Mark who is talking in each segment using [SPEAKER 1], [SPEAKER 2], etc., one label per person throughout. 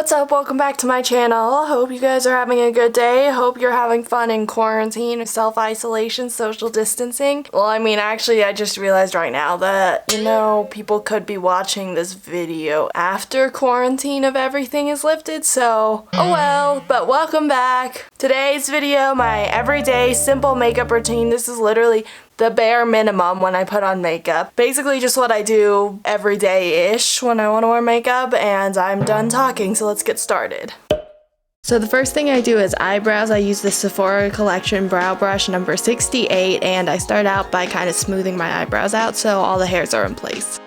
[SPEAKER 1] What's up? Welcome back to my channel. Hope you guys are having a good day. Hope you're having fun in quarantine, self-isolation, social distancing. Well, actually, I just realized right now that, people could be watching this video after quarantine of everything is lifted, so oh well. But welcome back. Today's video, my everyday simple makeup routine. This is literally the bare minimum when I put on makeup. Basically just what I do every day-ish when I want to wear makeup, and I'm done talking, so let's get started. So the first thing I do is eyebrows. I use the Sephora Collection Brow Brush number 68, and I start out by kind of smoothing my eyebrows out so all the hairs are in place.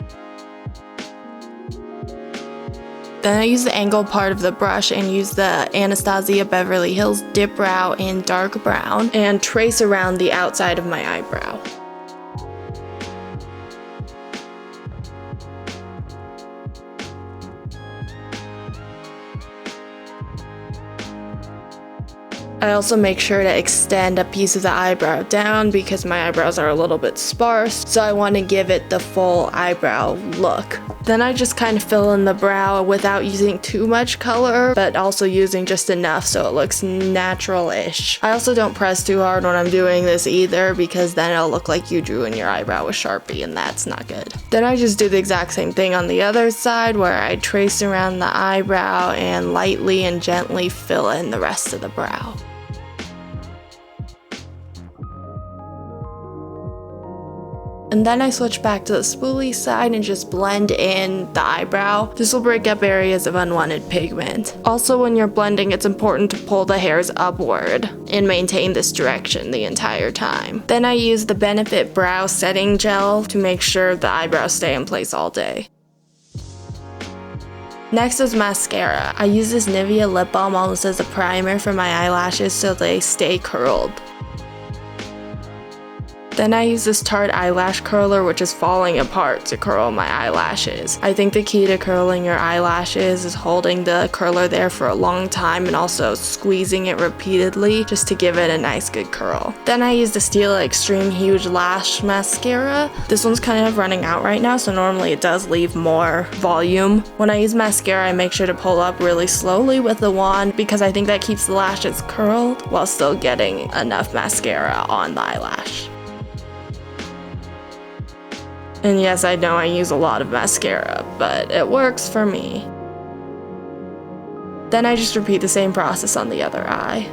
[SPEAKER 1] Then I use the angled part of the brush and use the Anastasia Beverly Hills Dip Brow in dark brown and trace around the outside of my eyebrow. I also make sure to extend a piece of the eyebrow down because my eyebrows are a little bit sparse, so I want to give it the full eyebrow look. Then I just kind of fill in the brow without using too much color, but also using just enough so it looks natural-ish. I also don't press too hard when I'm doing this either, because then it'll look like you drew in your eyebrow with Sharpie, and that's not good. Then I just do the exact same thing on the other side, where I trace around the eyebrow and lightly and gently fill in the rest of the brow. And then I switch back to the spoolie side and just blend in the eyebrow. This will break up areas of unwanted pigment. Also, when you're blending, it's important to pull the hairs upward and maintain this direction the entire time. Then I use the Benefit Brow Setting Gel to make sure the eyebrows stay in place all day. Next is mascara. I use this Nivea lip balm almost as a primer for my eyelashes so they stay curled. Then I use this Tarte eyelash curler, which is falling apart, to curl my eyelashes. I think the key to curling your eyelashes is holding the curler there for a long time and also squeezing it repeatedly just to give it a nice good curl. Then I use the Stila Extreme Huge Lash Mascara. This one's kind of running out right now, so normally it does leave more volume. When I use mascara, I make sure to pull up really slowly with the wand because I think that keeps the lashes curled while still getting enough mascara on the eyelash. And yes, I know I use a lot of mascara, but it works for me. Then I just repeat the same process on the other eye.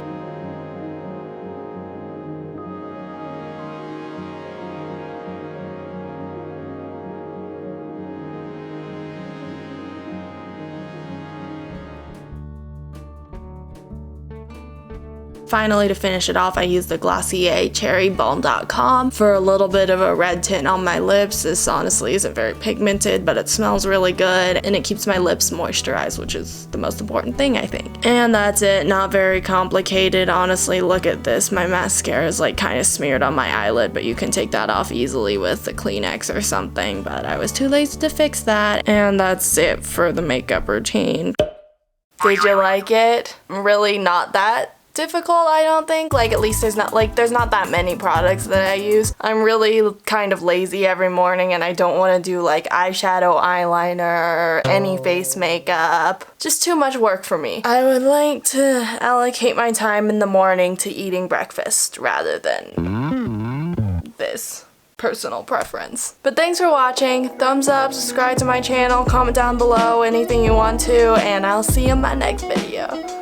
[SPEAKER 1] Finally, to finish it off, I use the Glossier Cherrybalm.com for a little bit of a red tint on my lips. This honestly isn't very pigmented, but it smells really good and it keeps my lips moisturized, which is the most important thing, I think. And that's it. Not very complicated. Honestly, look at this. My mascara is like kind of smeared on my eyelid, but you can take that off easily with a Kleenex or something, but I was too lazy to fix that. And that's it for the makeup routine. Did you like it? Really not that difficult, I don't think. Like, at least there's not that many products that I use. I'm really kind of lazy every morning and I don't want to do like eyeshadow, eyeliner, or any face makeup. Just too much work for me. I would like to allocate my time in the morning to eating breakfast rather than this. Personal preference. But thanks for watching. Thumbs up, subscribe to my channel, comment down below anything you want to, and I'll see you in my next video.